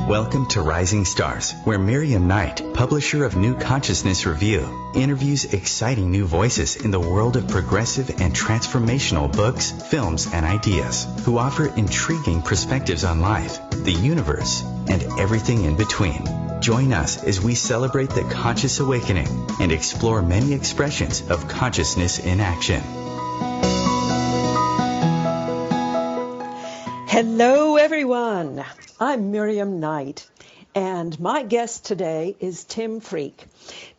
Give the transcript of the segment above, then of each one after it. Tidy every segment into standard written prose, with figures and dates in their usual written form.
Welcome to Rising Stars, where Miriam Knight, publisher of New Consciousness Review, interviews exciting new voices in the world of progressive and transformational books, films, and ideas, who offer intriguing perspectives on life, the universe, and everything in between. Join us as we celebrate the conscious awakening and explore many expressions of consciousness in action. Hello, everyone. I'm Miriam Knight, and my guest today is Tim Freke.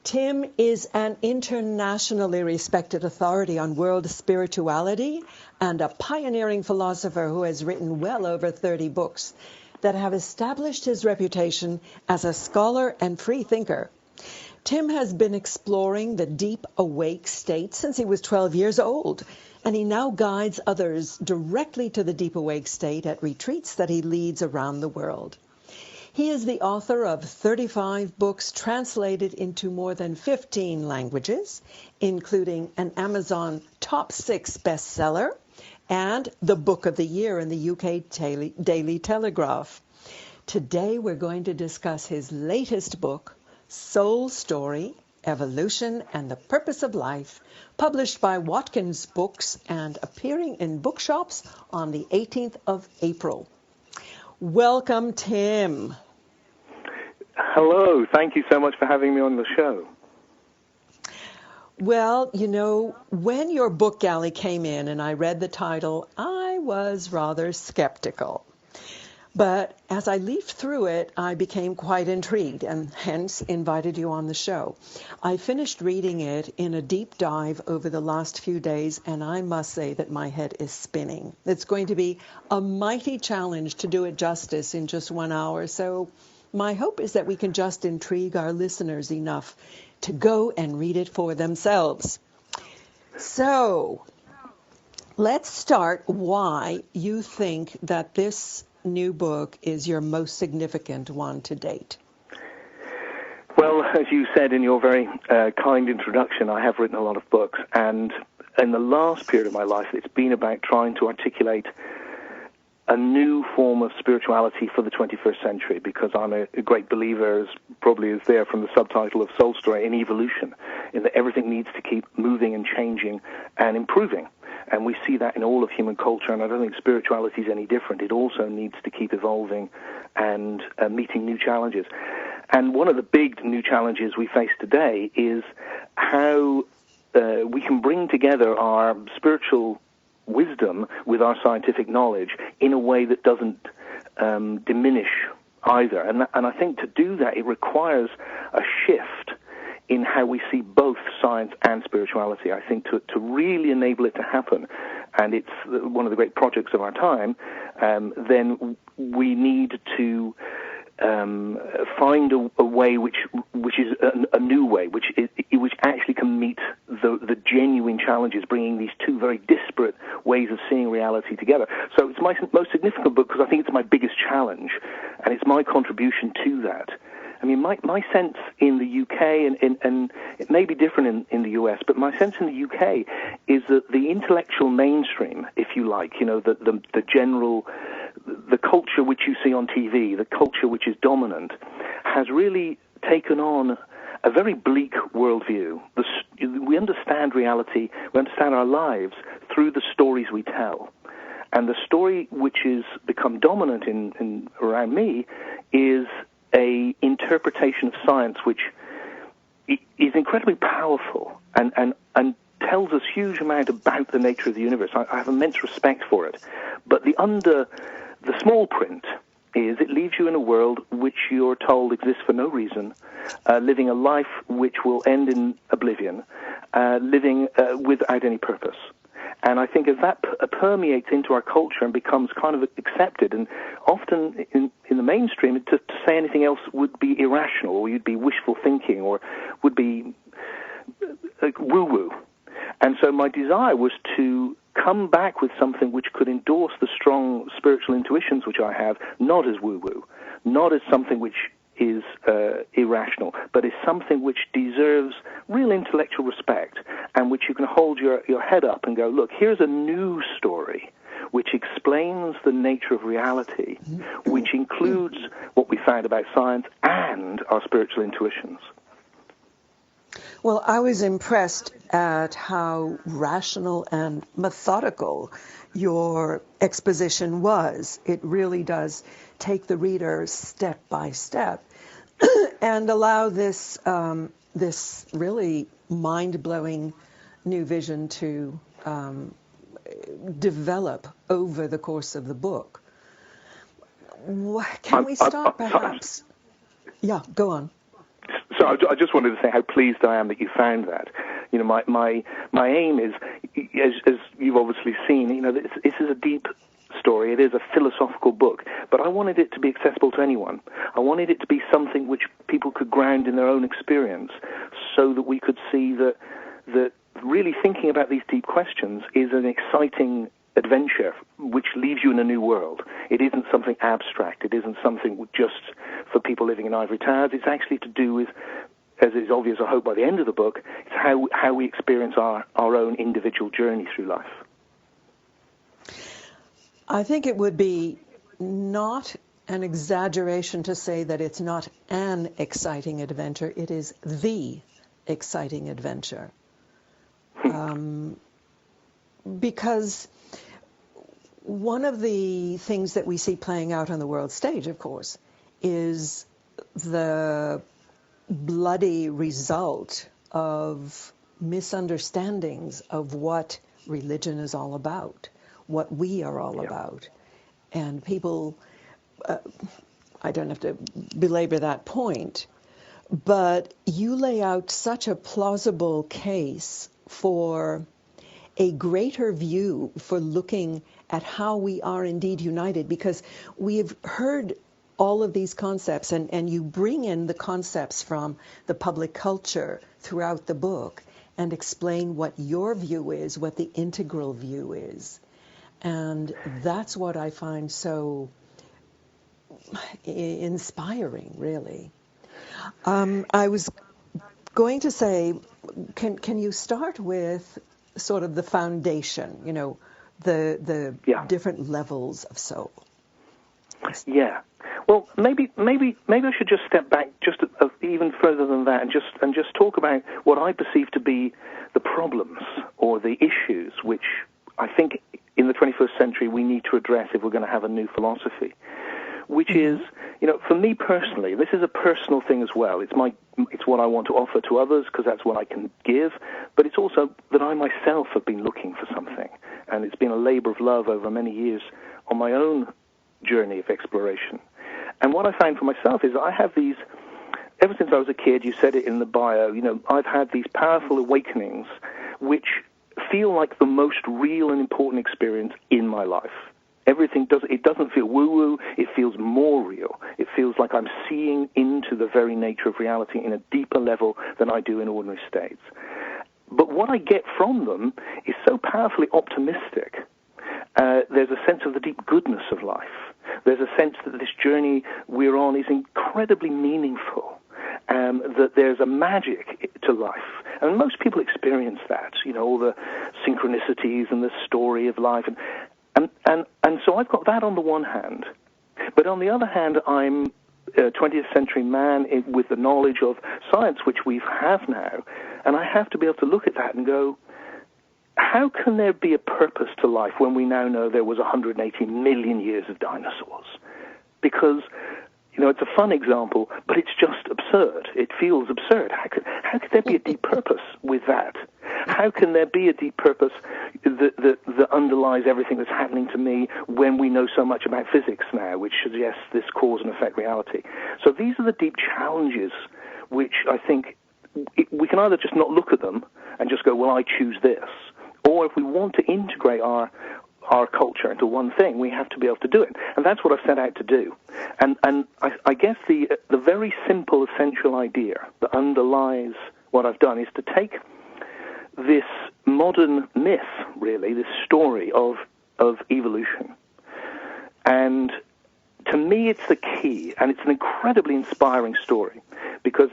Tim is an internationally respected authority on world spirituality and a pioneering philosopher who has written well over 30 books that have established his reputation as a scholar and free thinker. Tim has been exploring the deep awake state since he was 12 years old, and he now guides others directly to the deep awake state at retreats that he leads around the world. He is the author of 35 books translated into more than 15 languages, including an Amazon top 6 bestseller and the Book of the Year in the UK Daily Telegraph. Today we're going to discuss his latest book, Soul Story, Evolution and the Purpose of Life, published by Watkins Books and appearing in bookshops on the 18th of April. Welcome, Tim. Hello. Thank you so much for having me on the show. Well, you know, when your book galley came in and I read the title, I was rather skeptical. But as I leafed through it, I became quite intrigued and hence invited you on the show. I finished reading it in a deep dive over the last few days, and I must say that my head is spinning. It's going to be a mighty challenge to do it justice in just 1 hour. So my hope is that we can just intrigue our listeners enough to go and read it for themselves. So let's start why you think that this new book is your most significant one to date. Well, as you said in your very kind introduction, I have written a lot of books, and in the last period of my life, it's been about trying to articulate a new form of spirituality for the 21st century, because I'm a great believer, as probably is there from the subtitle of Soul Story, in evolution, in that everything needs to keep moving and changing and improving. And we see that in all of human culture, and I don't think spirituality is any different. It also needs to keep evolving and meeting new challenges. And one of the big new challenges we face today is how we can bring together our spiritual wisdom with our scientific knowledge in a way that doesn't diminish either. And I think to do that, it requires a shift in how we see both science and spirituality. I think to really enable it to happen, and it's one of the great projects of our time, then we need to find a way which is a new way, which actually can meet the genuine challenges, bringing these two very disparate ways of seeing reality together. So it's my most significant book because I think it's my biggest challenge, and it's my contribution to that. I mean, my sense in the UK, and it may be different in the US, but my sense in the UK is that the intellectual mainstream, if you like, you know, the general, the culture which you see on TV, the culture which is dominant, has really taken on a very bleak worldview. We understand reality, we understand our lives through the stories we tell. And the story which has become dominant in around me is a interpretation of science which is incredibly powerful and tells us huge amount about the nature of the universe. I have immense respect for it. But the small print is it leaves you in a world which you're told exists for no reason, living a life which will end in oblivion, living without any purpose. And I think as that permeates into our culture and becomes kind of accepted, and often in the mainstream, to say anything else would be irrational, or you'd be wishful thinking, or would be like woo-woo. And so my desire was to come back with something which could endorse the strong spiritual intuitions which I have, not as woo-woo, not as something which is irrational, but is something which deserves real intellectual respect, and which you can hold your head up and go, look, here's a new story which explains the nature of reality, which includes what we found about science and our spiritual intuitions. Well, I was impressed at how rational and methodical your exposition was. It really does take the reader step by step and allow this this really mind-blowing new vision to develop over the course of the book. Can we start perhaps? Yeah, go on. So I just wanted to say how pleased I am that you found that. You know, my aim is, as you've obviously seen, you know, this is a deep story. It is a philosophical book, but I wanted it to be accessible to anyone. I wanted it to be something which people could ground in their own experience, so that we could see that really thinking about these deep questions is an exciting adventure which leaves you in a new world. It isn't something abstract. It isn't something just for people living in ivory towers. It's actually to do with, as is obvious, I hope, by the end of the book, it's how we experience our own individual journey through life. I think it would be not an exaggeration to say that it's not an exciting adventure. It is the exciting adventure. Because one of the things that we see playing out on the world stage, of course, is the bloody result of misunderstandings of what religion is all about, what we are all about. And people, I don't have to belabor that point, but you lay out such a plausible case for a greater view for looking at how we are indeed united, because we've heard all of these concepts, and you bring in the concepts from the public culture throughout the book and explain what your view is, what the integral view is. And that's what I find so inspiring, really. I was going to say, can you start with sort of the foundation, you know, the different levels of soul? Yeah. Well, maybe I should just step back just even further than that, and just talk about what I perceive to be the problems or the issues which I think in the 21st century we need to address if we're going to have a new philosophy. Which is, you know, for me personally, this is a personal thing as well. It's what I want to offer to others because that's what I can give. But it's also that I myself have been looking for something, and it's been a labor of love over many years on my own journey of exploration. And what I find for myself is I have these, ever since I was a kid, you said it in the bio, you know, I've had these powerful awakenings which feel like the most real and important experience in my life. It doesn't feel woo-woo, it feels more real. It feels like I'm seeing into the very nature of reality in a deeper level than I do in ordinary states. But what I get from them is so powerfully optimistic. There's a sense of the deep goodness of life. There's a sense that this journey we're on is incredibly meaningful, that there's a magic to life. And most people experience that, you know, all the synchronicities and the story of life. And so I've got that on the one hand. But on the other hand, I'm a 20th century man with the knowledge of science which we have now. And I have to be able to look at that and go, how can there be a purpose to life when we now know there was 180 million years of dinosaurs? Because, you know, it's a fun example, but it's just absurd. It feels absurd. How could there be a deep purpose with that? How can there be a deep purpose that underlies everything that's happening to me when we know so much about physics now, which suggests this cause and effect reality? So these are the deep challenges which I think we can either just not look at them and just go, well, I choose this. Or if we want to integrate our culture into one thing, we have to be able to do it. And that's what I've set out to do. And I guess the very simple, essential idea that underlies what I've done is to take this modern myth, really, this story of evolution. And to me, it's the key, and it's an incredibly inspiring story, because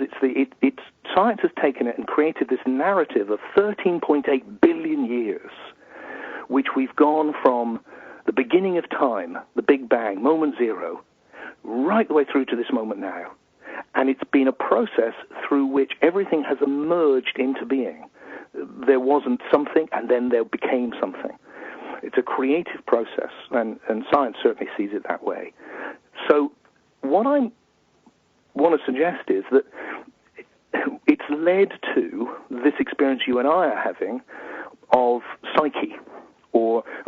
science has taken it and created this narrative of 13.8 billion years, which we've gone from the beginning of time, the Big Bang, moment zero, right the way through to this moment now. And it's been a process through which everything has emerged into being. There wasn't something, and then there became something. It's a creative process, and science certainly sees it that way. So what I want to suggest is that it's led to this experience you and I are having of psyche,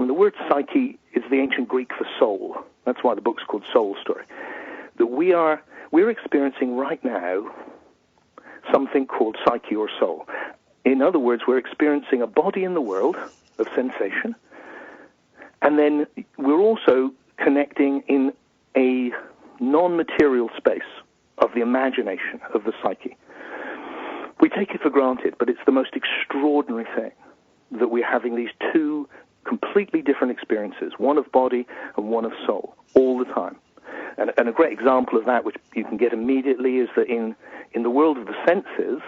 the word psyche is the ancient Greek for soul. That's why the book's called Soul Story. That we're experiencing right now something called psyche or soul. In other words, we're experiencing a body in the world of sensation, and then we're also connecting in a non-material space of the imagination of the psyche. We take it for granted, but it's the most extraordinary thing that we're having these two completely different experiences, one of body and one of soul, all the time. And a great example of that, which you can get immediately, is that in the world of the senses,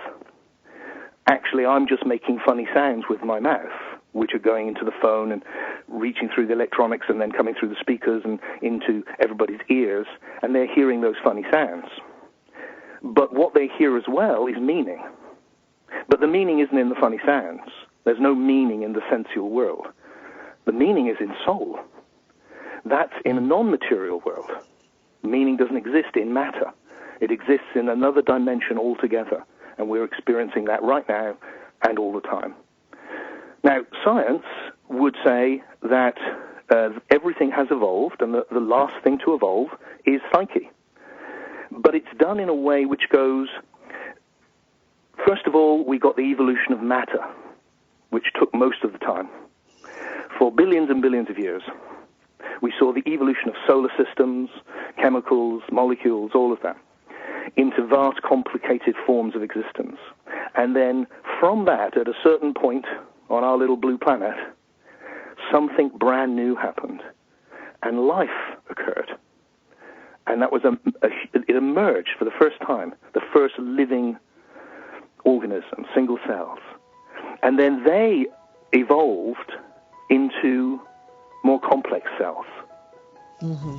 actually I'm just making funny sounds with my mouth, which are going into the phone and reaching through the electronics and then coming through the speakers and into everybody's ears, and they're hearing those funny sounds. But what they hear as well is meaning. But the meaning isn't in the funny sounds. There's no meaning in the sensual world. The meaning is in soul. That's in a non-material world. Meaning doesn't exist in matter. It exists in another dimension altogether, and we're experiencing that right now and all the time. Now, science would say that everything has evolved, and the last thing to evolve is psyche. But it's done in a way which goes, first of all, we got the evolution of matter, which took most of the time. For billions and billions of years, we saw the evolution of solar systems, chemicals, molecules, all of that, into vast, complicated forms of existence. And then from that, at a certain point on our little blue planet, something brand new happened, and life occurred. And that was it emerged for the first time, the first living organism, single cells. And then they evolved into more complex cells. Mm-hmm.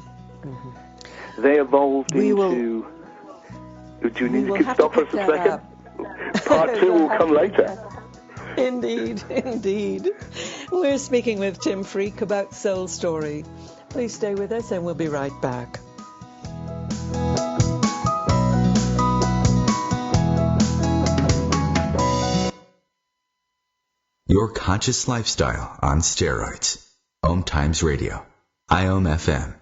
Mm-hmm. They evolved into... Do you need to stop for a second? Part two will come later. Indeed, indeed. We're speaking with Tim Freke about Soul Story. Please stay with us and we'll be right back. Your conscious lifestyle on steroids. OMTimes Radio. IOM FM.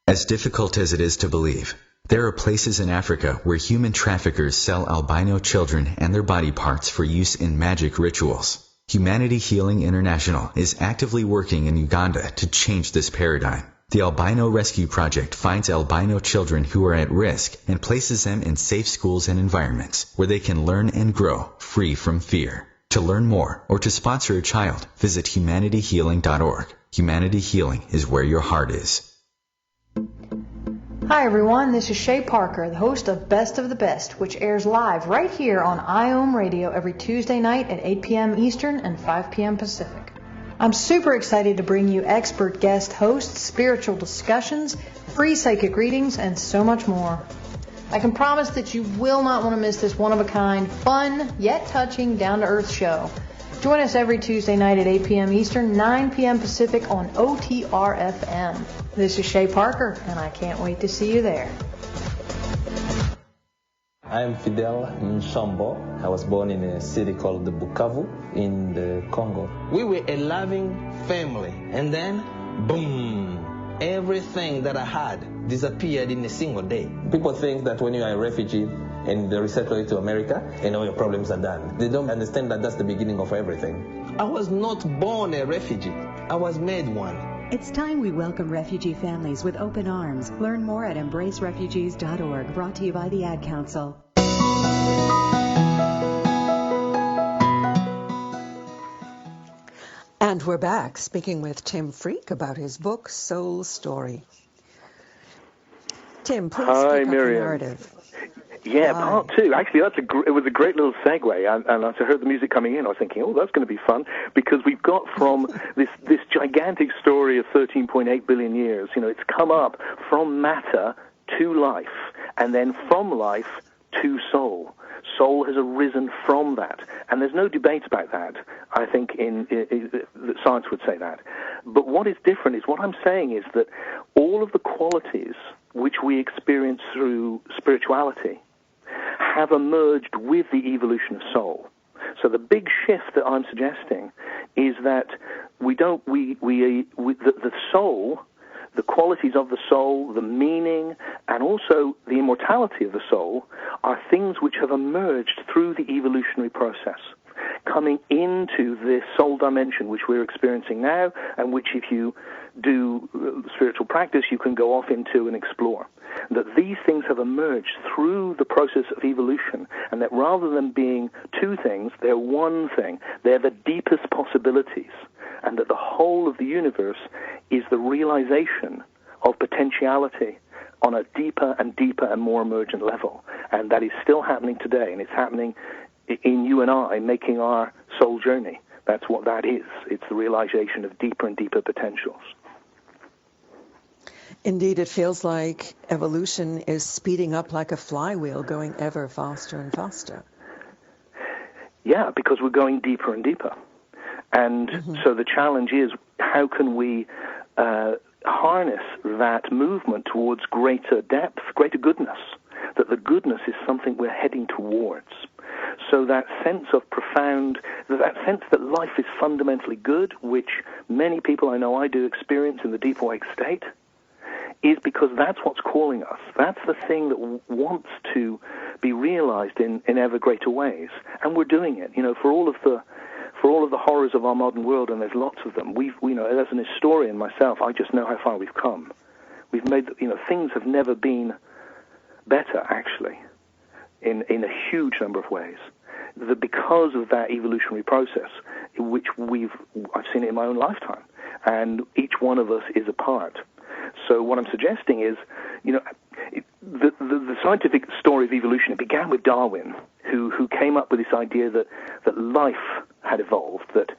As difficult as it is to believe, there are places in Africa where human traffickers sell albino children and their body parts for use in magic rituals. Humanity Healing International is actively working in Uganda to change this paradigm. The Albino Rescue Project finds albino children who are at risk and places them in safe schools and environments where they can learn and grow free from fear. To learn more or to sponsor a child, visit humanityhealing.org. Humanity Healing is where your heart is. Hi everyone, this is Shay Parker, the host of Best of the Best, which airs live right here on IOM Radio every Tuesday night at 8 p.m. Eastern and 5 p.m. Pacific. I'm super excited to bring you expert guest hosts, spiritual discussions, free psychic readings, and so much more. I can promise that you will not want to miss this one-of-a-kind, fun, yet touching, down-to-earth show. Join us every Tuesday night at 8 p.m. Eastern, 9 p.m. Pacific on OTR-FM. This is Shay Parker, and I can't wait to see you there. I am Fidel Nsombo. I was born in a city called Bukavu in the Congo. We were a loving family, and then, boom! Everything that I had disappeared in a single day. People think that when you are a refugee and they resettle you to America, and all your problems are done. They don't understand that that's the beginning of everything. I was not born a refugee. I was made one. It's time we welcome refugee families with open arms. Learn more at embracerefugees.org, brought to you by the Ad Council. And we're back speaking with Tim Freke about his book, Soul Story. Tim, please speak up the narrative. Yeah, part two. Actually, it was a great little segue. And as I heard the music coming in, I was thinking, oh, that's going to be fun, because we've got from this gigantic story of 13.8 billion years. It's come up from matter to life, and then from life to soul. Soul has arisen from that, and there's no debate about that. I think that science would say that. But what is different is what I'm saying is that all of the qualities which we experience through spirituality have emerged with the evolution of soul. So the big shift that I'm suggesting is that the soul, the qualities of the soul, the meaning, and also the immortality of the soul are things which have emerged through the evolutionary process, coming into this soul dimension which we're experiencing now, and which if you do spiritual practice you can go off into and explore. That these things have emerged through the process of evolution, and that rather than being two things, they're one thing. They're the deepest possibilities, and that the whole of the universe is the realization of potentiality on a deeper and deeper and more emergent level. And that is still happening today, and it's happening in you and I making our soul journey. That's what that is. It's the realization of deeper and deeper potentials. Indeed, it feels like evolution is speeding up like a flywheel, going ever faster and faster. Yeah, because we're going deeper and deeper. And so the challenge is, how can we harness that movement towards greater depth, greater goodness, that the goodness is something we're heading towards. So that sense of profound, that sense that life is fundamentally good, which many people, I know I do, experience in the deep awake state, is because that's what's calling us. That's the thing that wants to be realized in ever greater ways. And we're doing it, for all of the horrors of our modern world, and there's lots of them. As an historian myself, I just know how far we've come. We've made, things have never been better, actually, in a huge number of ways. Because of that evolutionary process, which I've seen it in my own lifetime, and each one of us is a part. So what I'm suggesting is, the scientific story of evolution, it began with Darwin, who came up with this idea that life had evolved, that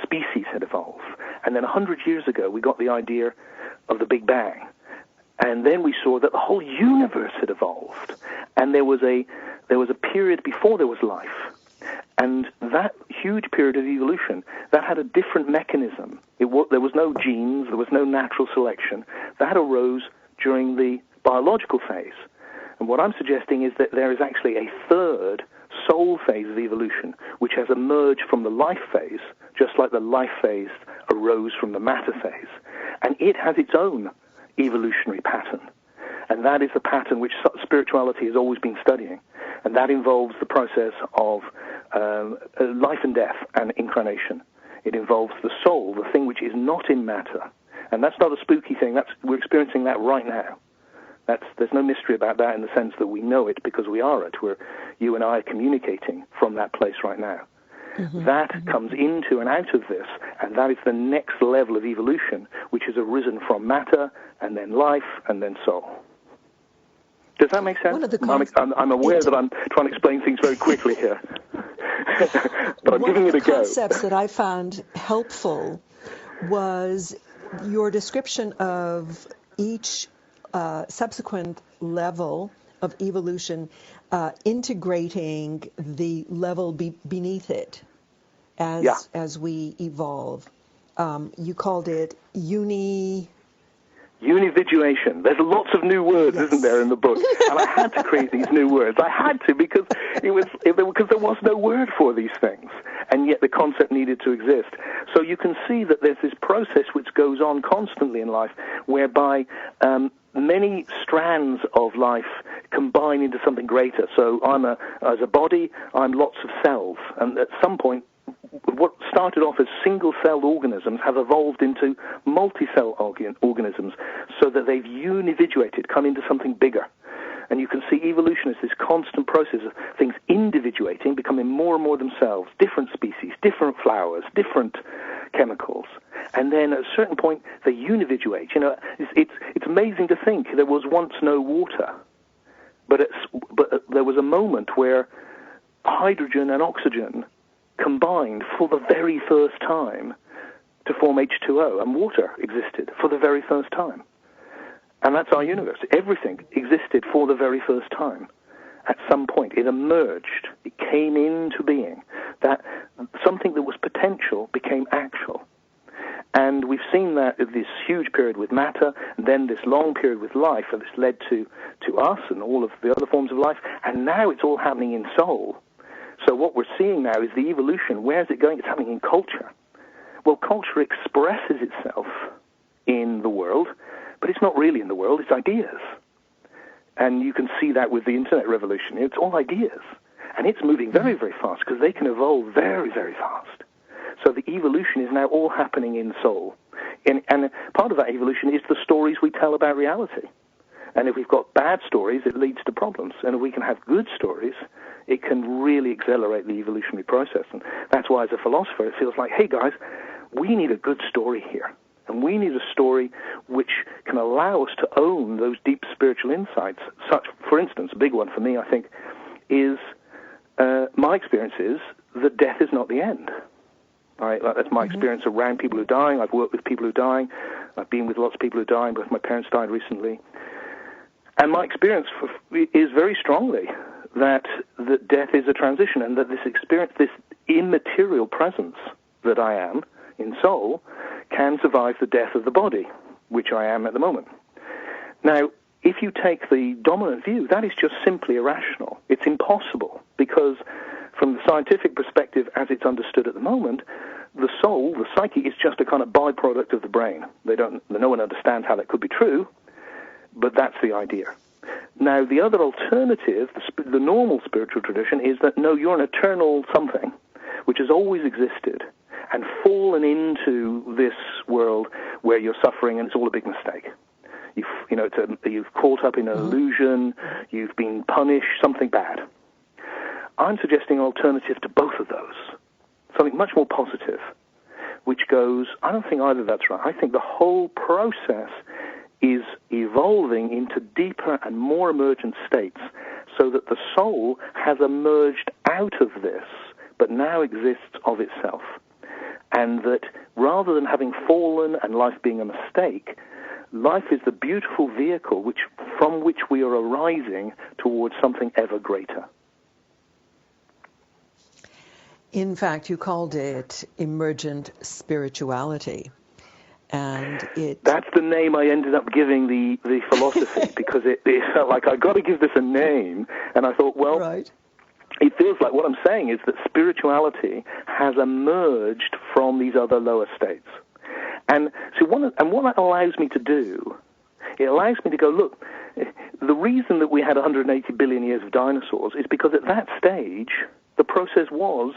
species had evolved. And then 100 years ago, we got the idea of the Big Bang. And then we saw that the whole universe had evolved. And there was a period before there was life. And that huge period of evolution, that had a different mechanism. There was no genes, there was no natural selection. That arose during the biological phase. And what I'm suggesting is that there is actually a third soul phase of evolution, which has emerged from the life phase, just like the life phase arose from the matter phase. And it has its own evolutionary pattern. And that is the pattern which spirituality has always been studying. And that involves the process of life and death and incarnation. It involves the soul, the thing which is not in matter. And that's not a spooky thing. We're experiencing that right now. There's no mystery about that in the sense that we know it because we are it. You and I are communicating from that place right now. That comes into and out of this, and that is the next level of evolution, which has arisen from matter, and then life, and then soul. Does that make sense? I'm aware that I'm trying to explain things very quickly here, but I'm giving it a go. One of the concepts that I found helpful was your description of each subsequent level of evolution integrating the level beneath it as we evolve. You called it Unividuation. There's lots of new words, isn't there, in the book? And I had to create these new words. I had to because there was no word for these things, and yet the concept needed to exist. So you can see that there's this process which goes on constantly in life, whereby many strands of life combine into something greater. So as a body, I'm lots of cells, and at some point, what started off as single-celled organisms have evolved into multi-cell organisms, so that they've unividuated, come into something bigger. And you can see evolution as this constant process of things individuating, becoming more and more themselves, different species, different flowers, different chemicals. And then at a certain point, they unividuate. It's amazing to think there was once no water, but there was a moment where hydrogen and oxygen combined for the very first time to form H2O, and water existed for the very first time. And that's our universe. Everything existed for the very first time. At some point, it emerged. It came into being. That something that was potential became actual. And we've seen that this huge period with matter, and then this long period with life, and this led to us and all of the other forms of life, and now it's all happening in soul. So what we're seeing now is the evolution. Where is it going? It's happening in culture. Well, culture expresses itself in the world, but it's not really in the world, it's ideas. And you can see that with the internet revolution. It's all ideas. And it's moving very, very fast because they can evolve very, very fast. So the evolution is now all happening in soul. And part of that evolution is the stories we tell about reality. And if we've got bad stories, it leads to problems. And if we can have good stories, it can really accelerate the evolutionary process. And that's why, as a philosopher, it feels like, hey, guys, we need a good story here. And we need a story which can allow us to own those deep spiritual insights. Such, for instance, a big one for me, I think, is my experience is that death is not the end. Right? That's my experience around people who are dying. I've worked with people who are dying. I've been with lots of people who are dying. Both my parents died recently. And my experience is very strongly that death is a transition, and that this experience, this immaterial presence that I am in soul, can survive the death of the body, which I am at the moment. Now, if you take the dominant view, that is just simply irrational. It's impossible, because from the scientific perspective as it's understood at the moment, the soul, the psyche, is just a kind of byproduct of the brain. No one understands how that could be true, but that's the idea. Now, the other alternative, the normal spiritual tradition, is that, no, you're an eternal something which has always existed and fallen into this world where you're suffering, and it's all a big mistake. You've caught up in an illusion, you've been punished, something bad. I'm suggesting an alternative to both of those, something much more positive, which goes, I don't think either of that's right. I think the whole process is evolving into deeper and more emergent states, so that the soul has emerged out of this, but now exists of itself. And that rather than having fallen and life being a mistake, life is the beautiful vehicle from which we are arising towards something ever greater. In fact, you called it emergent spirituality. And that's the name I ended up giving the philosophy, because it felt like I've got to give this a name. And I thought, well, right. It feels like what I'm saying is that spirituality has emerged from these other lower states. And so what that allows me to do, it allows me to go, look, the reason that we had 180 billion years of dinosaurs is because at that stage, the process was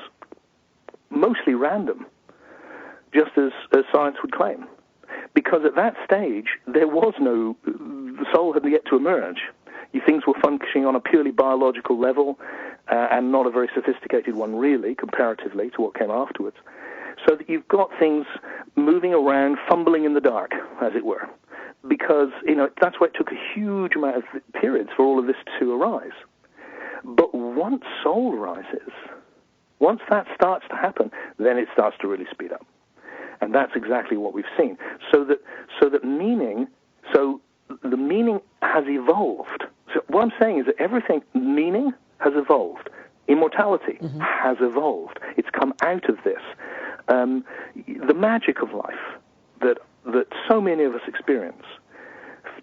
mostly random, just as science would claim. Because at that stage, there was the soul had yet to emerge. Things were functioning on a purely biological level, and not a very sophisticated one, really, comparatively to what came afterwards. So that you've got things moving around, fumbling in the dark, as it were. Because, that's why it took a huge amount of periods for all of this to arise. But once soul arises, once that starts to happen, then it starts to really speed up. And that's exactly what we've seen. So that the meaning has evolved. So what I'm saying is that meaning has evolved. Immortality has evolved. It's come out of this. The magic of life that so many of us experience,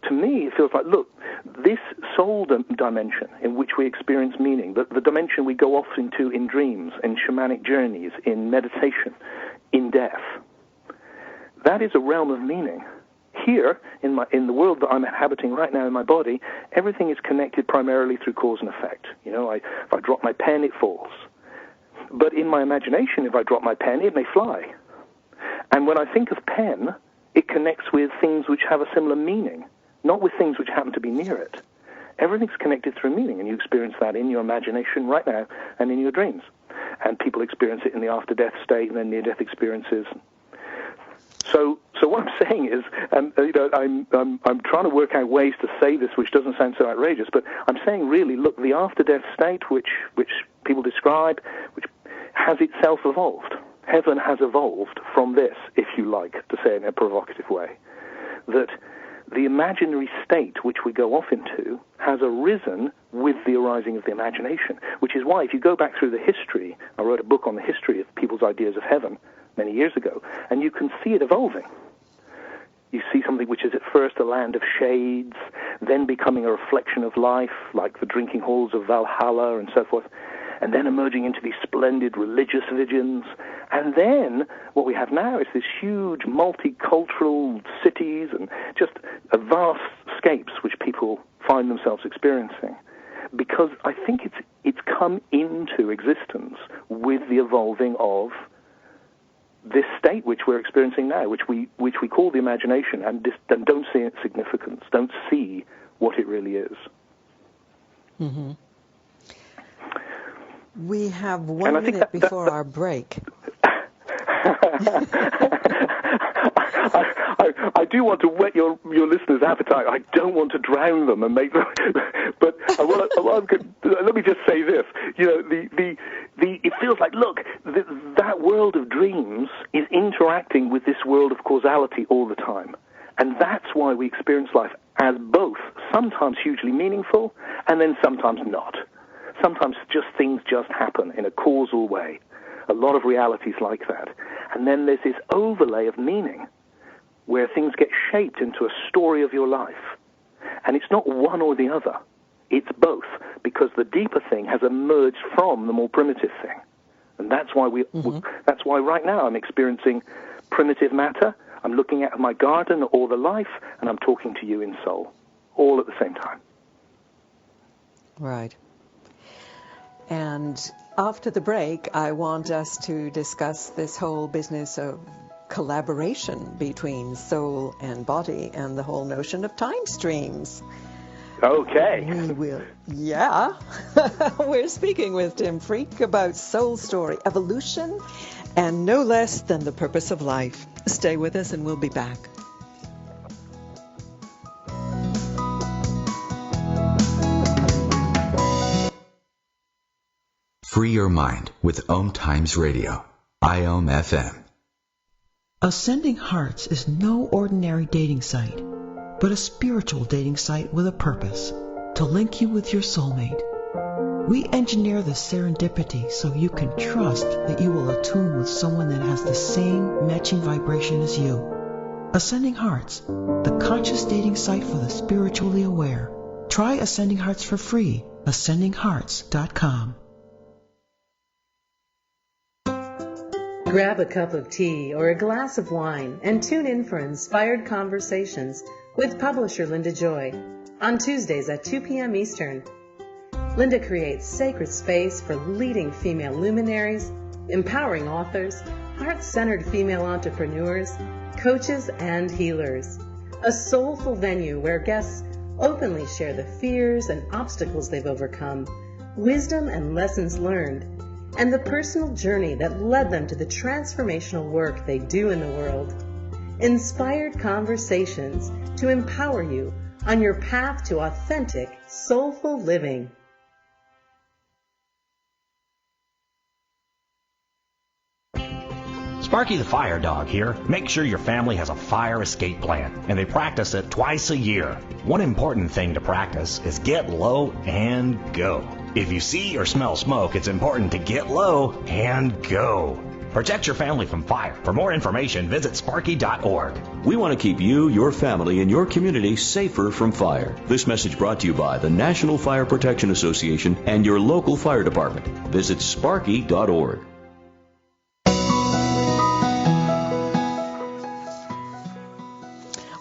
to me, it feels like, look, this soul dimension in which we experience meaning, the dimension we go off into in dreams, in shamanic journeys, in meditation, in death, that is a realm of meaning. Here, in the world that I'm inhabiting right now in my body, everything is connected primarily through cause and effect. If I drop my pen, it falls. But in my imagination, if I drop my pen, it may fly. And when I think of pen, it connects with things which have a similar meaning, not with things which happen to be near it. Everything's connected through meaning, and you experience that in your imagination right now and in your dreams. And people experience it in the after-death state and then near-death experiences. So what I'm saying is, I'm trying to work out ways to say this which doesn't sound so outrageous, but I'm saying really, look, the after-death state which people describe, which has itself evolved. heaven has evolved from this, if you like, to say it in a provocative way, that the imaginary state which we go off into has arisen with the arising of the imagination, which is why if you go back through the history, I wrote a book on the history of people's ideas of heaven many years ago, and you can see it evolving. You see something which is at first a land of shades, then becoming a reflection of life, like the drinking halls of Valhalla and so forth, and then emerging into these splendid religious visions. And then what we have now is this huge multicultural cities and just a vast scapes which people find themselves experiencing. Because I think it's come into existence with the evolving of this state which we're experiencing now, which we call the imagination, and don't see its significance, don't see what it really is. Mm-hmm. We have 1 minute before our break. I do want to whet your listeners' appetite. I don't want to drown them and make them. But let me just say this. You know, it feels like, look, that world of dreams is interacting with this world of causality all the time, and that's why we experience life as both sometimes hugely meaningful and then sometimes not. Sometimes things just happen in a causal way. A lot of realities like that. And then there's this overlay of meaning where things get shaped into a story of your life. And it's not one or the other. It's both, because the deeper thing has emerged from the more primitive thing. And that's why that's why right now I'm experiencing primitive matter. I'm looking at my garden or the life, and I'm talking to you in soul, all at the same time. Right. And after the break, I want us to discuss this whole business of collaboration between soul and body and the whole notion of time streams. Okay. We will. Yeah. We're speaking with Tim Freke about soul story, evolution, and no less than the purpose of life. Stay with us and we'll be back. Free your mind with OMTimes Radio, IOM FM. Ascending Hearts is no ordinary dating site, but a spiritual dating site with a purpose, to link you with your soulmate. We engineer the serendipity so you can trust that you will attune with someone that has the same matching vibration as you. Ascending Hearts, the conscious dating site for the spiritually aware. Try Ascending Hearts for free, ascendinghearts.com. Grab a cup of tea or a glass of wine and tune in for Inspired Conversations with publisher Linda Joy on Tuesdays at 2 p.m. Eastern. Linda creates sacred space for leading female luminaries, empowering authors, heart-centered female entrepreneurs, coaches, and healers. A soulful venue where guests openly share the fears and obstacles they've overcome, wisdom and lessons learned, and the personal journey that led them to the transformational work they do in the world. Inspired Conversations to empower you on your path to authentic, soulful living. Sparky the Fire Dog here. Make sure your family has a fire escape plan, and they practice it twice a year. One important thing to practice is get low and go. If you see or smell smoke, it's important to get low and go. Protect your family from fire. For more information, visit sparky.org. We want to keep you, your family, and your community safer from fire. This message brought to you by the National Fire Protection Association and your local fire department. Visit sparky.org.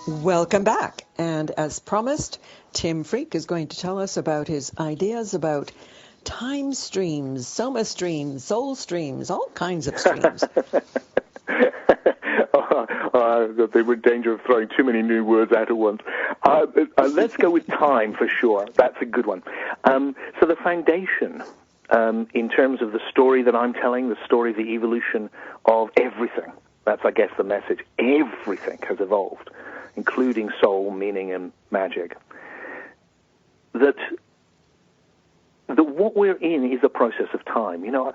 Welcome back. And as promised, Tim Freke is going to tell us about his ideas about time streams, soma streams, soul streams, all kinds of streams. They were in danger of throwing too many new words out at once. Let's go with time for sure. That's a good one. So the foundation, in terms of the story that I'm telling, the story of the evolution of everything, that's, I guess, the message. Everything has evolved, including soul, meaning, and magic. That what we're in is a process of time. You know,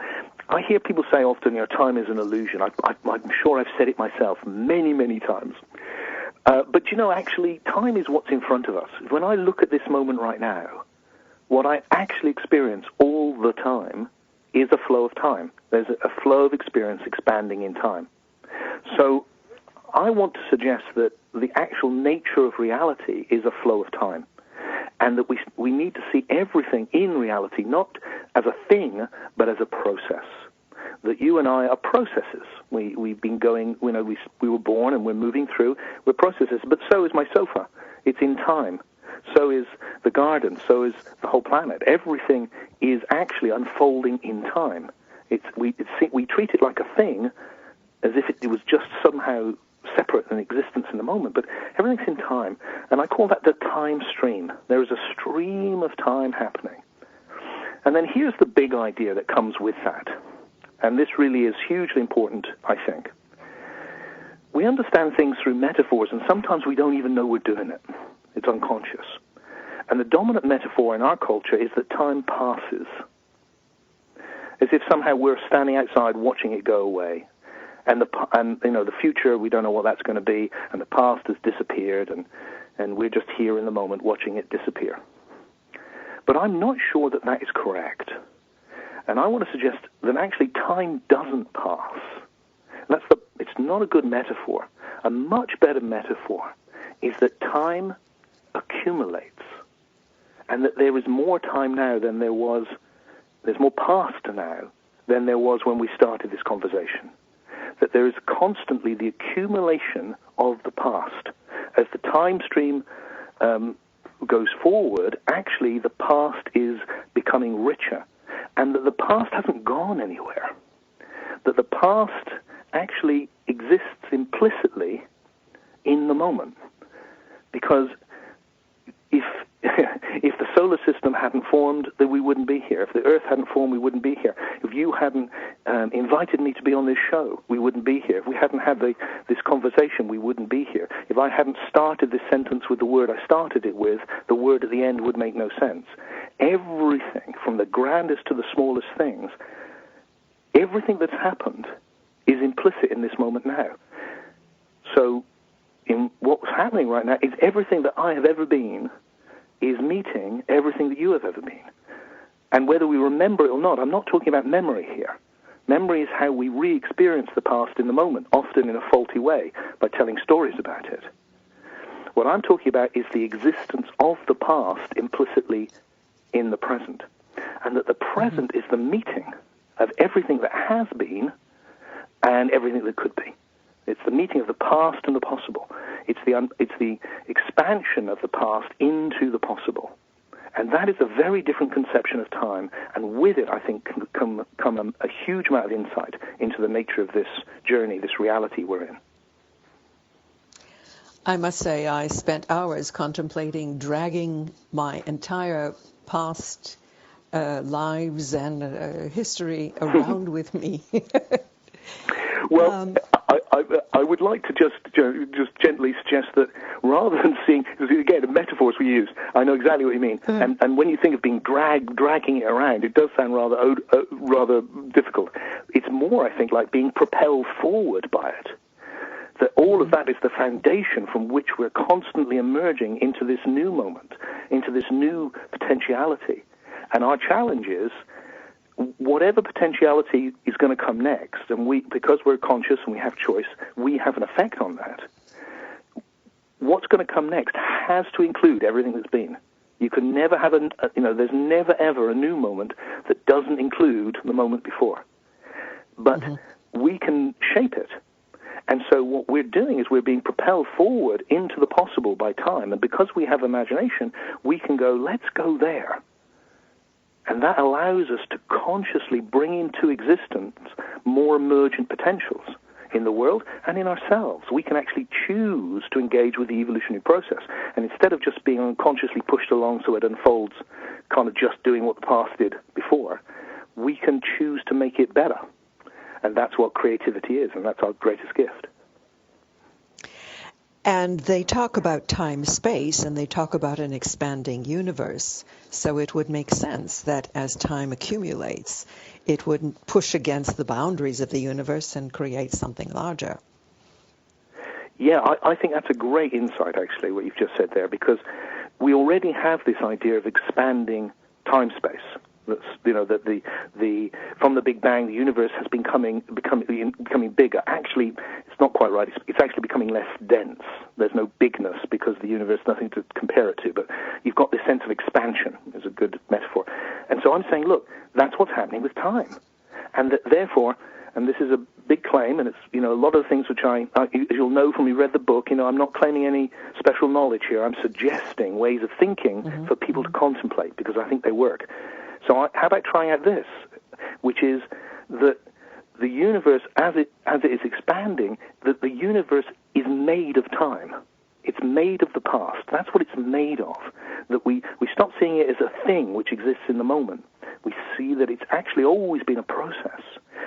I hear people say often, time is an illusion. I'm sure I've said it myself many, many times. But, actually, time is what's in front of us. When I look at this moment right now, what I actually experience all the time is a flow of time. There's a flow of experience expanding in time. So I want to suggest that the actual nature of reality is a flow of time, and that we need to see everything in reality not as a thing, but as a process. That you and I are processes. We've been going, we were born and we're moving through. We're processes, but so is my sofa. It's in time. So is the garden. So is the whole planet. Everything is actually unfolding in time. We treat it like a thing, as if it was just somehow separate in existence in the moment, but everything's in time, and I call that the time stream. There is a stream of time happening. And then here's the big idea that comes with that, and this really is hugely important, I think. We understand things through metaphors, and sometimes we don't even know we're doing it. It's unconscious. And the dominant metaphor in our culture is that time passes, as if somehow we're standing outside watching it go away. And the future, we don't know what that's going to be, and the past has disappeared, and we're just here in the moment watching it disappear. But I'm not sure that that is correct. And I want to suggest that actually time doesn't pass. It's not a good metaphor. A much better metaphor is that time accumulates, and that there is more time now than there's more past now than there was when we started this conversation. That there is constantly the accumulation of the past. As the time stream goes forward, actually the past is becoming richer, and that the past hasn't gone anywhere. That the past actually exists implicitly in the moment. Because if the solar system hadn't formed, then we wouldn't be here. If the Earth hadn't formed, we wouldn't be here. If you hadn't invited me to be on this show, we wouldn't be here. If we hadn't had this conversation, we wouldn't be here. If I hadn't started this sentence with the word I started it with, the word at the end would make no sense. Everything, from the grandest to the smallest things, everything that's happened is implicit in this moment now. So in what's happening right now is everything that I have ever been is meeting everything that you have ever been. And whether we remember it or not, I'm not talking about memory here. Memory is how we re-experience the past in the moment, often in a faulty way, by telling stories about it. What I'm talking about is the existence of the past implicitly in the present, and that the present is the meeting of everything that has been and everything that could be. It's the meeting of the past and the possible. It's the expansion of the past into the possible. And that is a very different conception of time. And with it, I think, can come a huge amount of insight into the nature of this journey, this reality we're in. I must say I spent hours contemplating dragging my entire past lives and history around with me. Well, I would like to just gently suggest that rather than seeing, again, the metaphors we use, I know exactly what you mean. And when you think of being dragging it around, it does sound rather difficult. It's more, I think, like being propelled forward by it. That all of that is the foundation from which we're constantly emerging into this new moment, into this new potentiality. And our challenge is, whatever potentiality is going to come next, and because we're conscious and we have choice, we have an effect on that. What's going to come next has to include everything that's been. You can never have there's never ever a new moment that doesn't include the moment before. But we can shape it. And so what we're doing is we're being propelled forward into the possible by time. And because we have imagination, we can go, let's go there. And that allows us to consciously bring into existence more emergent potentials in the world and in ourselves. We can actually choose to engage with the evolutionary process. And instead of just being unconsciously pushed along so it unfolds, kind of just doing what the past did before, we can choose to make it better. And that's what creativity is, and that's our greatest gift. And they talk about time-space, and they talk about an expanding universe. So it would make sense that as time accumulates, it wouldn't push against the boundaries of the universe and create something larger. Yeah, I think that's a great insight, actually, what you've just said there, because we already have this idea of expanding time-space. That's, that the from the Big Bang, the universe has been becoming bigger. Actually, it's not quite right. It's actually becoming less dense. There's no bigness because the universe has nothing to compare it to. But you've got this sense of expansion, is a good metaphor. And so I'm saying, look, that's what's happening with time, and that therefore, and this is a big claim, and it's a lot of the things which as you'll know from you read the book, I'm not claiming any special knowledge here. I'm suggesting ways of thinking for people to contemplate because I think they work. So how about trying out this, which is that the universe, as it is expanding, that the universe is made of time. It's made of the past. That's what it's made of. That we stop seeing it as a thing which exists in the moment. We see that it's actually always been a process.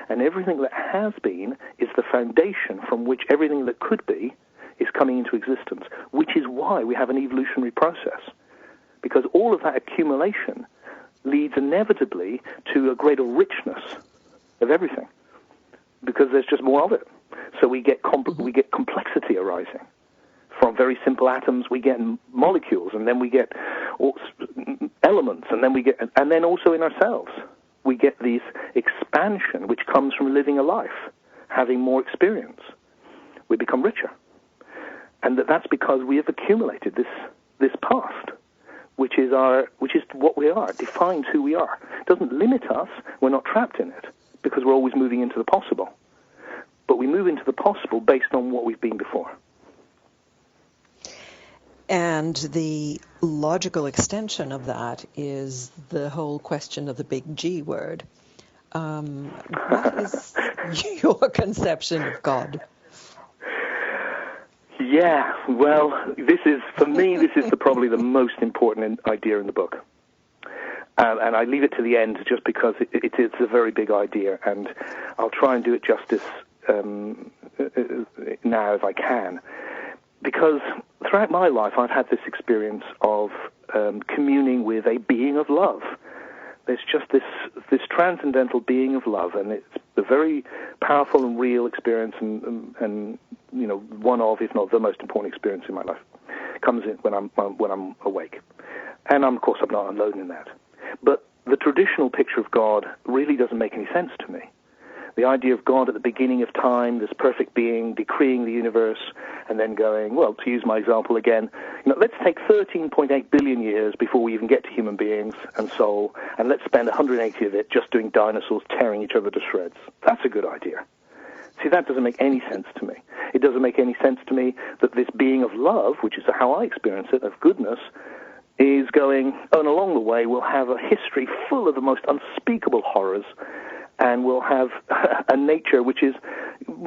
And everything that has been is the foundation from which everything that could be is coming into existence, which is why we have an evolutionary process. Because all of that accumulation leads inevitably to a greater richness of everything, because there's just more of it. So we get complexity arising. From very simple atoms, we get molecules, and then we get elements, and then also in ourselves, we get this expansion which comes from living a life, having more experience. We become richer, and that's because we have accumulated this past, which is what we are, defines who we are. It doesn't limit us. We're not trapped in it because we're always moving into the possible. But we move into the possible based on what we've been before. And the logical extension of that is the whole question of the big G word. What is your conception of God? Yeah, well, for me, this is probably the most important idea in the book. And I leave it to the end just because it's a very big idea, and I'll try and do it justice now if I can. Because throughout my life, I've had this experience of communing with a being of love. There's just this transcendental being of love, and it's a very powerful and real experience, and one of, if not the most important experience in my life, comes in when I'm awake. And of course, I'm not alone in that. But the traditional picture of God really doesn't make any sense to me. The idea of God at the beginning of time, this perfect being decreeing the universe, and then going, well, to use my example again, let's take 13.8 billion years before we even get to human beings and soul, and let's spend 180 of it just doing dinosaurs tearing each other to shreds. That's a good idea. See, that doesn't make any sense to me. It doesn't make any sense to me that this being of love, which is how I experience it, of goodness, is going, and along the way we'll have a history full of the most unspeakable horrors, and we'll have a nature which is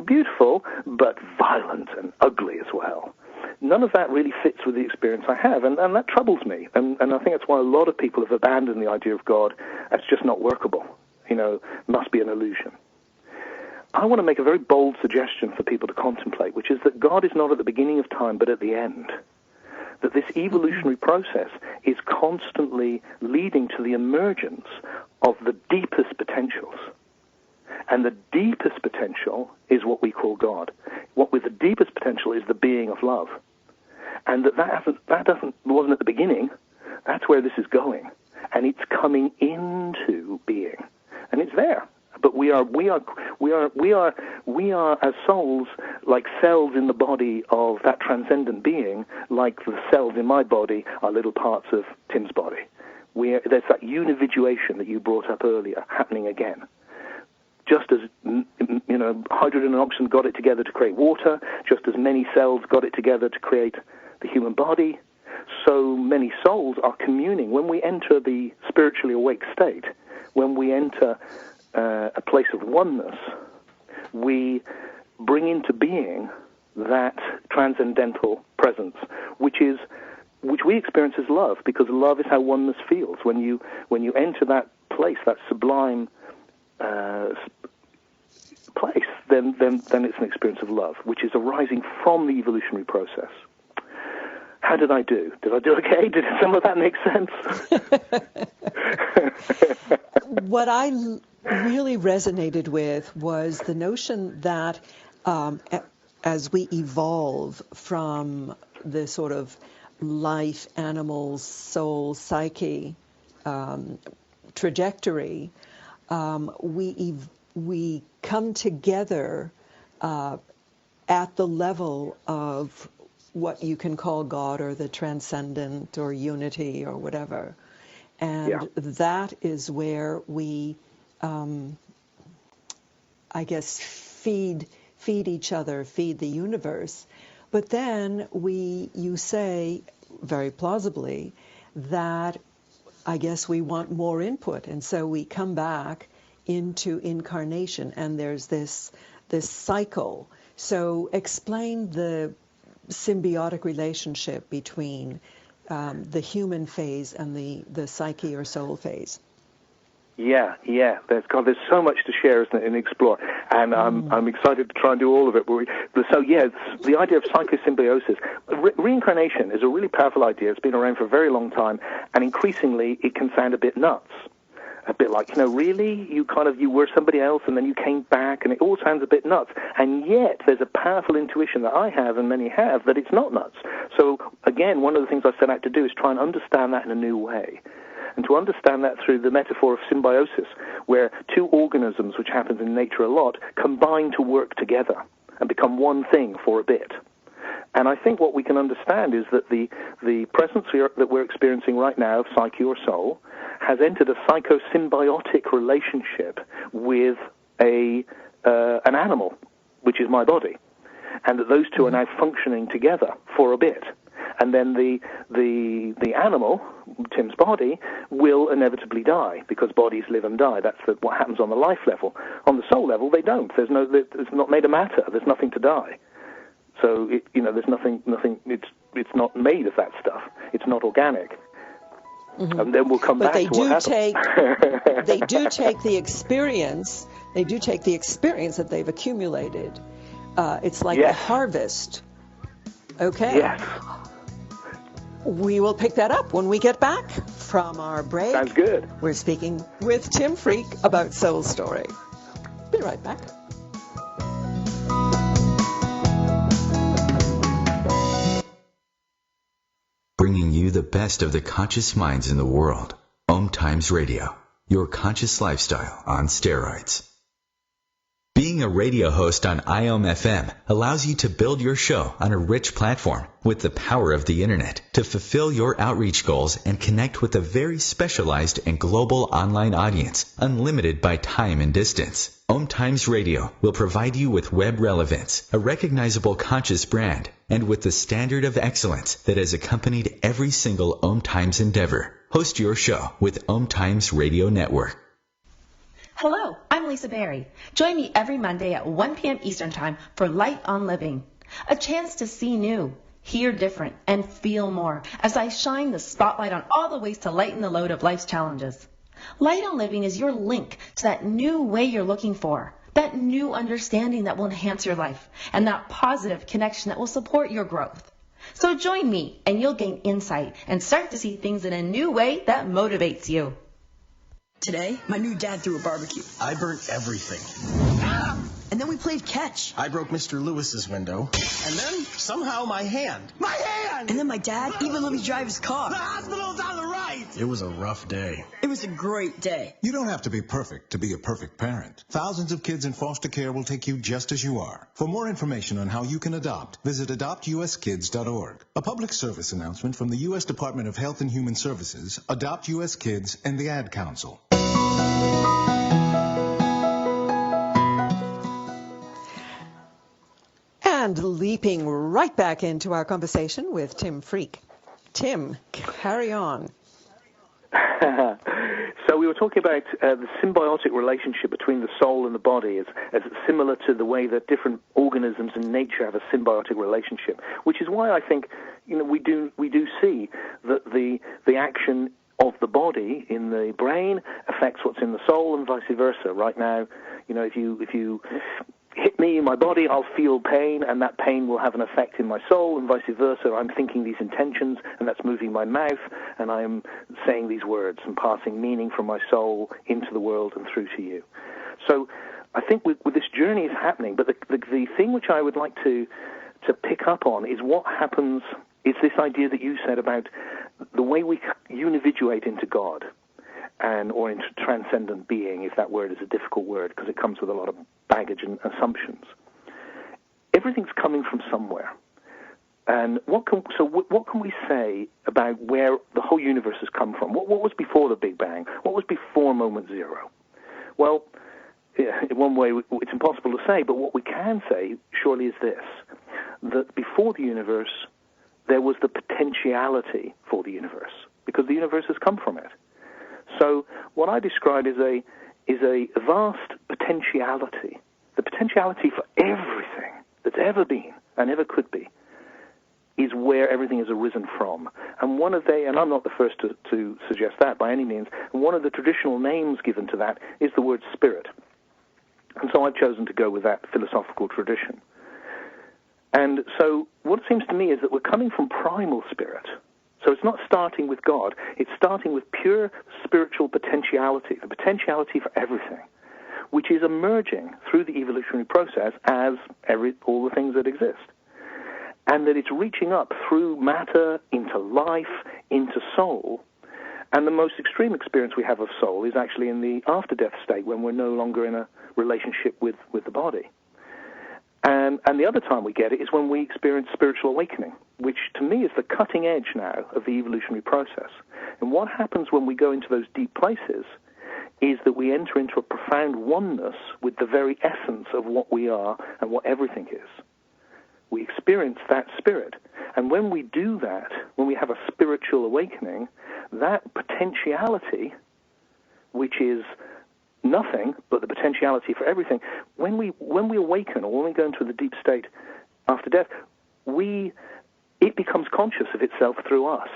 beautiful, but violent and ugly as well. None of that really fits with the experience I have, and that troubles me. And I think that's why a lot of people have abandoned the idea of God as just not workable. Must be an illusion. I want to make a very bold suggestion for people to contemplate, which is that God is not at the beginning of time, but at the end. That this evolutionary process is constantly leading to the emergence of the deepest potentials. And the deepest potential is what we call God. What with the deepest potential is the being of love. And that wasn't at the beginning. That's where this is going. And it's coming into being. And it's there. But we are as souls, like cells in the body of that transcendent being, like the cells in my body are little parts of Tim's body. There's that unividuation that you brought up earlier happening again. Just as hydrogen and oxygen got it together to create water, just as many cells got it together to create the human body, so many souls are communing. When we enter the spiritually awake state, when we enter a place of oneness, we bring into being that transcendental presence, which we experience as love, because love is how oneness feels. When you enter that place, that sublime place, then it's an experience of love, which is arising from the evolutionary process. How did I do? Did I do okay? Did some of that make sense? What I really resonated with was the notion that as we evolve from the sort of life, animal, soul, psyche trajectory, we come together at the level of what you can call God or the transcendent or unity or whatever. And that is where we, I guess, feed each other, feed the universe. But then you say, very plausibly, that I guess we want more input. And so we come back into incarnation, and there's this cycle. So explain the symbiotic relationship between the human phase and the psyche or soul phase. Yeah. There's so much to share, isn't it, and explore. And I'm excited to try and do all of it. The idea of psychosymbiosis. Reincarnation is a really powerful idea. It's been around for a very long time, and increasingly it can sound a bit nuts. A bit like, really? You were somebody else and then you came back, and it all sounds a bit nuts. And yet there's a powerful intuition that I have and many have that it's not nuts. So again, one of the things I set out to do is try and understand that in a new way. And to understand that through the metaphor of symbiosis, where two organisms, which happens in nature a lot, combine to work together and become one thing for a bit. And I think what we can understand is that the presence that we're experiencing right now of psyche or soul has entered a psychosymbiotic relationship with an animal, which is my body, and that those two are now functioning together for a bit. And then the animal, Tim's body, will inevitably die, because bodies live and die. That's what happens on the life level. On the soul level, they don't. It's not made of matter. There's nothing to die. So there's nothing. It's not made of that stuff. It's not organic. Mm-hmm. And then we'll come back to what happens. They do take the experience. They do take the experience that they've accumulated. It's like a harvest. Okay. Yes. We will pick that up when we get back from our break. Sounds good. We're speaking with Tim Freke about Soul Story. Be right back. Bringing you the best of the conscious minds in the world. OMTimes Radio, your conscious lifestyle on steroids. Being a radio host on IOM FM allows you to build your show on a rich platform with the power of the internet to fulfill your outreach goals and connect with a very specialized and global online audience, unlimited by time and distance. OMTimes Radio will provide you with web relevance, a recognizable conscious brand, and with the standard of excellence that has accompanied every single OMTimes endeavor. Host your show with OMTimes Radio Network. Hello, I'm Lisa Berry. Join me every Monday at 1 p.m. Eastern Time for Light on Living, a chance to see new, hear different, and feel more as I shine the spotlight on all the ways to lighten the load of life's challenges. Light on Living is your link to that new way you're looking for, that new understanding that will enhance your life, and that positive connection that will support your growth. So join me, and you'll gain insight and start to see things in a new way that motivates you. Today, my new dad threw a barbecue. I burnt everything. And then we played catch. I broke Mr. Lewis's window. And then, somehow, my hand. My hand! And then my dad even let me drive his car. The hospital's on the right! It was a rough day. It was a great day. You don't have to be perfect to be a perfect parent. Thousands of kids in foster care will take you just as you are. For more information on how you can adopt, visit adoptuskids.org. A public service announcement from the U.S. Department of Health and Human Services, Adopt U.S. Kids, and the Ad Council. And leaping right back into our conversation with Tim Freke. Tim, carry on. So we were talking about the symbiotic relationship between the soul and the body as similar to the way that different organisms in nature have a symbiotic relationship, which is why I think we do see that the action of the body in the brain affects what's in the soul and vice versa. Right now, if you hit hit me in my body, I'll feel pain, and that pain will have an effect in my soul, and vice versa. I'm thinking these intentions, and that's moving my mouth, and I'm saying these words and passing meaning from my soul into the world and through to you. So I think with this journey is happening, but the thing which I would like to pick up on is what happens, is this idea that you said about the way we unividuate into God, or into transcendent being, if that word is a difficult word, because it comes with a lot of baggage and assumptions. Everything's coming from somewhere. And what can we say about where the whole universe has come from? What was before the Big Bang? What was before moment zero? Well, in one way, it's impossible to say, but what we can say, surely, is this, that before the universe, there was the potentiality for the universe, because the universe has come from it. So what I describe is a vast potentiality, the potentiality for everything that's ever been and ever could be, is where everything has arisen from. And and I'm not the first to suggest that by any means, and one of the traditional names given to that is the word spirit. And so I've chosen to go with that philosophical tradition. And so what it seems to me is that we're coming from primal spirit. So it's not starting with God, it's starting with pure spiritual potentiality, the potentiality for everything, which is emerging through the evolutionary process as all the things that exist. And that it's reaching up through matter into life, into soul. And the most extreme experience we have of soul is actually in the after-death state, when we're no longer in a relationship with the body. And the other time we get it is when we experience spiritual awakening, which to me is the cutting edge now of the evolutionary process. And what happens when we go into those deep places is that we enter into a profound oneness with the very essence of what we are and what everything is. We experience that spirit. And when we do that, when we have a spiritual awakening, that potentiality, which is nothing but the potentiality for everything, when we awaken, or when we go into the deep state after death, it becomes conscious of itself through us,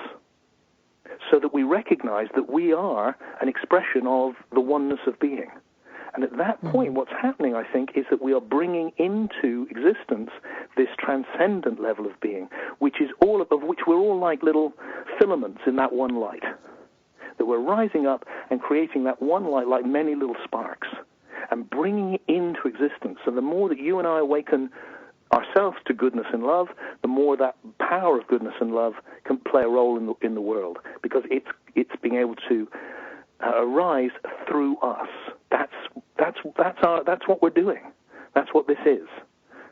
so that we recognize that we are an expression of the oneness of being. And at that point, what's happening, I think, is that we are bringing into existence this transcendent level of being, which we're all like little filaments in that one light. That we're rising up and creating that one light like many little sparks and bringing it into existence. And the more that you and I awaken ourselves to goodness and love, the more that power of goodness and love can play a role in the world, because it's being able to arise through us. That's what we're doing. That's what this is.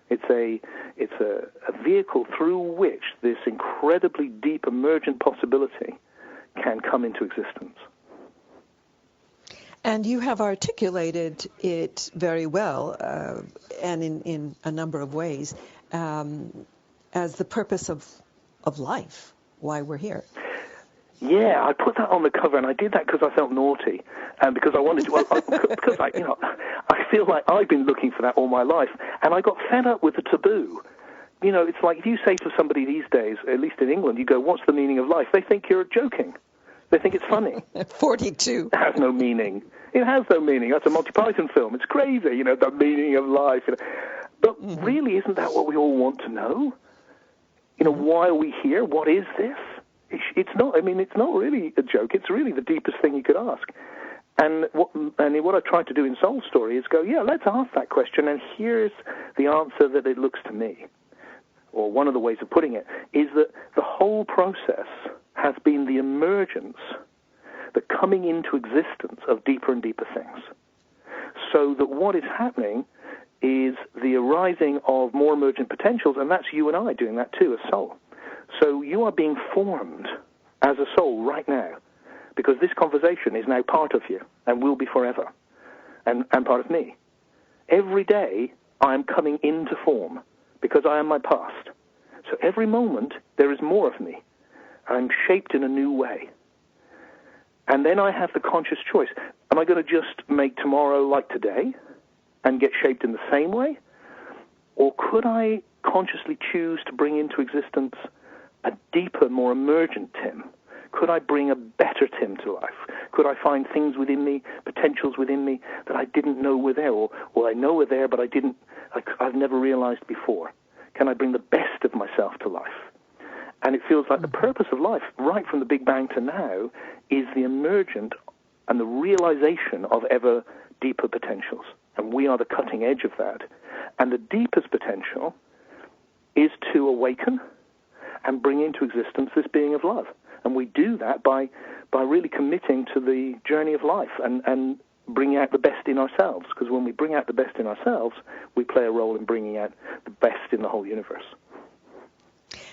It's a vehicle through which this incredibly deep emergent possibility can come into existence. And you have articulated it very well, and in a number of ways, as the purpose of life, why we're here. Yeah, I put that on the cover, and I did that because I felt naughty, and because I wanted to. Because I feel like I've been looking for that all my life, and I got fed up with the taboo. It's like if you say to somebody these days, at least in England, you go, "What's the meaning of life?" They think you're joking. They think it's funny. 42. It has no meaning. It has no meaning. That's a Monty Python film. It's crazy, the meaning of life. But really, isn't that what we all want to know? Why are we here? What is this? It's not. It's not really a joke. It's really the deepest thing you could ask. And what I tried to do in Soul Story is go, let's ask that question, and here's the answer that it looks to me. Or one of the ways of putting it is that the whole process has been the emergence, the coming into existence of deeper and deeper things. So that what is happening is the arising of more emergent potentials, and that's you and I doing that too as soul. So you are being formed as a soul right now, because this conversation is now part of you and will be forever, and part of me. Every day I am coming into form because I am my past. So every moment there is more of me. I'm shaped in a new way. And then I have the conscious choice. Am I going to just make tomorrow like today and get shaped in the same way? Or could I consciously choose to bring into existence a deeper, more emergent Tim? Could I bring a better Tim to life? Could I find things within me, potentials within me that I didn't know were there, or I know were there, but I didn't like I've never realized before? Can I bring the best of myself to life? And it feels like the purpose of life, right from the Big Bang to now, is the emergent and the realization of ever deeper potentials. And we are the cutting edge of that. And the deepest potential is to awaken and bring into existence this being of love. And we do that by really committing to the journey of life and bringing out the best in ourselves. Because when we bring out the best in ourselves, we play a role in bringing out the best in the whole universe.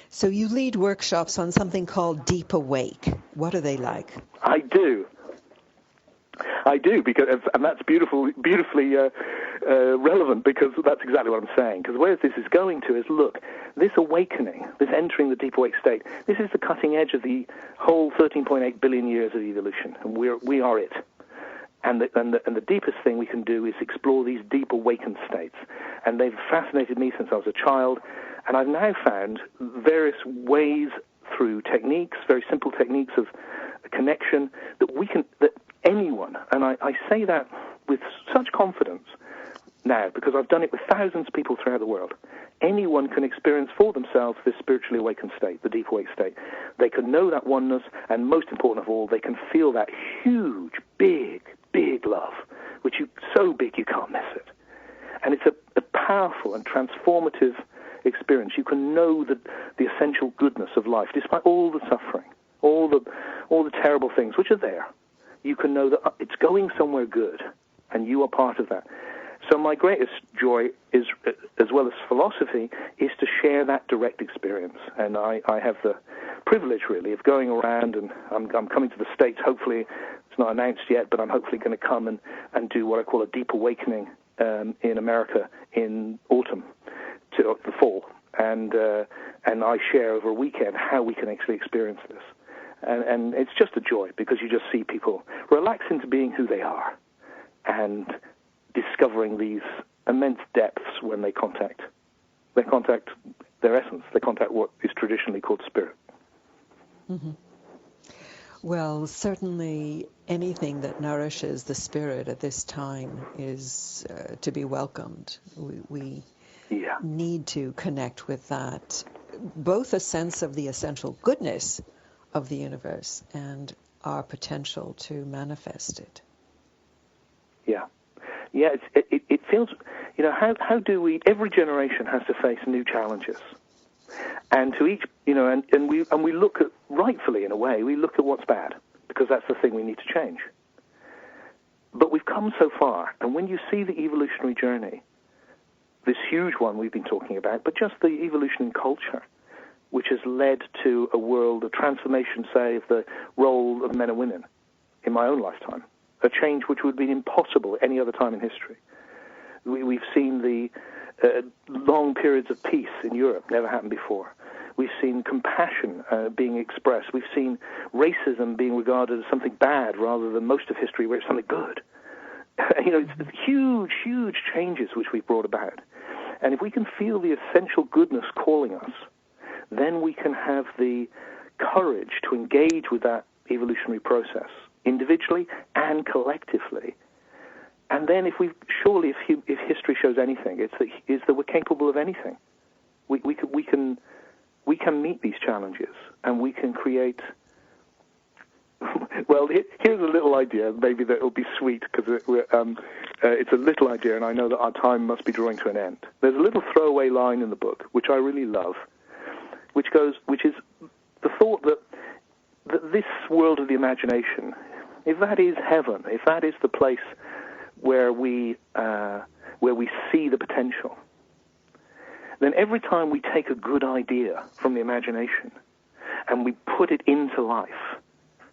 So you lead workshops on something called Deep Awake. What are they like? I do, because, and that's beautifully relevant, because that's exactly what I'm saying. Because where this is going to is, look, this awakening, this entering the deep awake state, this is the cutting edge of the whole 13.8 billion years of evolution, and we are it. And the deepest thing we can do is explore these deep awakened states. And they've fascinated me since I was a child, and I've now found various ways through techniques, very simple techniques of connection, that anyone, and I say that with such confidence now, because I've done it with thousands of people throughout the world, anyone can experience for themselves this spiritually awakened state, the deep awake state. They can know that oneness, and most important of all, they can feel that huge, big love, which is so big you can't miss it. And it's a powerful and transformative experience. You can know the essential goodness of life, despite all the suffering, all the terrible things which are there. You can know that it's going somewhere good, and you are part of that. So my greatest joy is, as well as philosophy, is to share that direct experience. And I have the privilege, really, of going around, and I'm coming to the States. Hopefully, it's not announced yet, but I'm hopefully going to come and do what I call a deep awakening in America in autumn to the fall. And I share over a weekend how we can actually experience this. And it's just a joy, because you just see people relax into being who they are and discovering these immense depths when they contact their essence. They contact what is traditionally called spirit. Mm-hmm. Well, certainly anything that nourishes the spirit at this time is to be welcomed. We need to connect with that, both a sense of the essential goodness of the universe and our potential to manifest it. Yeah, it feels, how do we, every generation has to face new challenges. And to each, and we look at, rightfully in a way, we look at what's bad, because that's the thing we need to change. But we've come so far, and when you see the evolutionary journey, this huge one we've been talking about, but just the evolution in culture, which has led to a transformation, say, of the role of men and women in my own lifetime, a change which would have been impossible at any other time in history. We've seen the long periods of peace in Europe, never happened before. We've seen compassion being expressed. We've seen racism being regarded as something bad rather than most of history where it's something good. It's huge, huge changes which we've brought about. And if we can feel the essential goodness calling us, then we can have the courage to engage with that evolutionary process, individually and collectively. And then if history shows anything, it's that we're capable of anything. We can meet these challenges, and we can create. Well, here's a little idea, maybe that will be sweet, because it's a little idea, and I know that our time must be drawing to an end. There's a little throwaway line in the book, which I really love, which is the thought that this world of the imagination, if that is heaven, if that is the place where we see the potential, then every time we take a good idea from the imagination and we put it into life,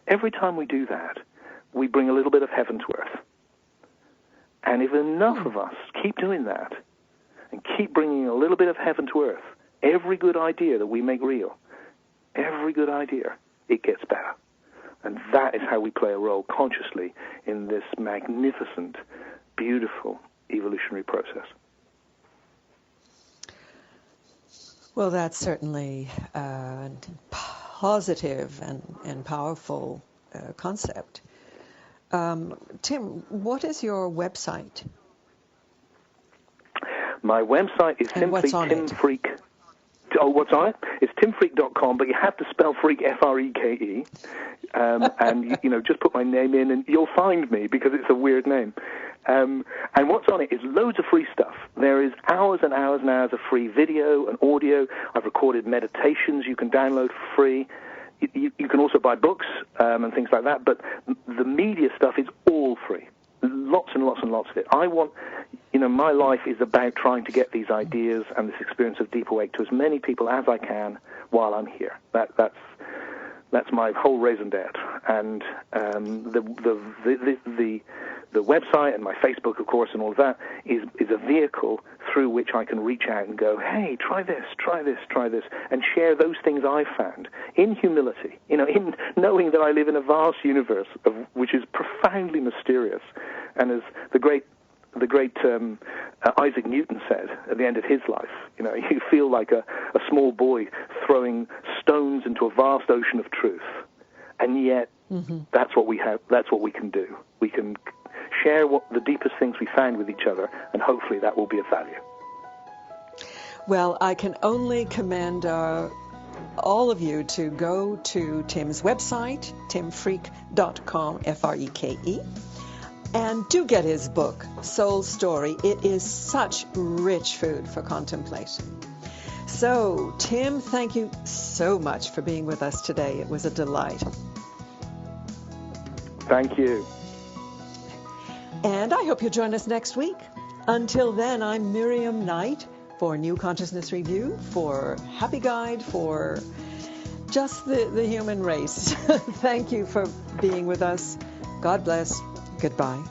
every time we do that, we bring a little bit of heaven to earth. And if enough of us keep doing that and keep bringing a little bit of heaven to earth, every good idea that we make real, every good idea, it gets better. And that is how we play a role consciously in this magnificent, beautiful evolutionary process. Well, that's certainly a positive and powerful concept. Tim, what is your website? My website is simply Tim Freke. Oh, what's on it? It's timfreke.com, but you have to spell Freke, F-R-E-K-E. And, just put my name in and you'll find me because it's a weird name. And what's on it is loads of free stuff. There is hours and hours and hours of free video and audio. I've recorded meditations you can download for free. You can also buy books and things like that, but the media stuff is all free. Lots and lots and lots of it. I want, my life is about trying to get these ideas and this experience of deep awake to as many people as I can while I'm here. That's my whole raison d'etre. And the website and my Facebook, of course, and all of that is a vehicle through which I can reach out and go, hey, try this, and share those things I've found in humility, in knowing that I live in a vast universe which is profoundly mysterious. And as the great Isaac Newton said at the end of his life, you feel like a small boy throwing stones into a vast ocean of truth. And yet, that's what we have. That's what we can do. We can share the deepest things we found with each other, and hopefully that will be of value. Well, I can only commend all of you to go to Tim's website, timfreke.com, F-R-E-K-E, and do get his book, Soul Story. It is such rich food for contemplation. So, Tim, thank you so much for being with us today. It was a delight. Thank you. And I hope you'll join us next week. Until then, I'm Miriam Knight for New Consciousness Review, for Happy Guide, for just the human race. Thank you for being with us. God bless. Goodbye.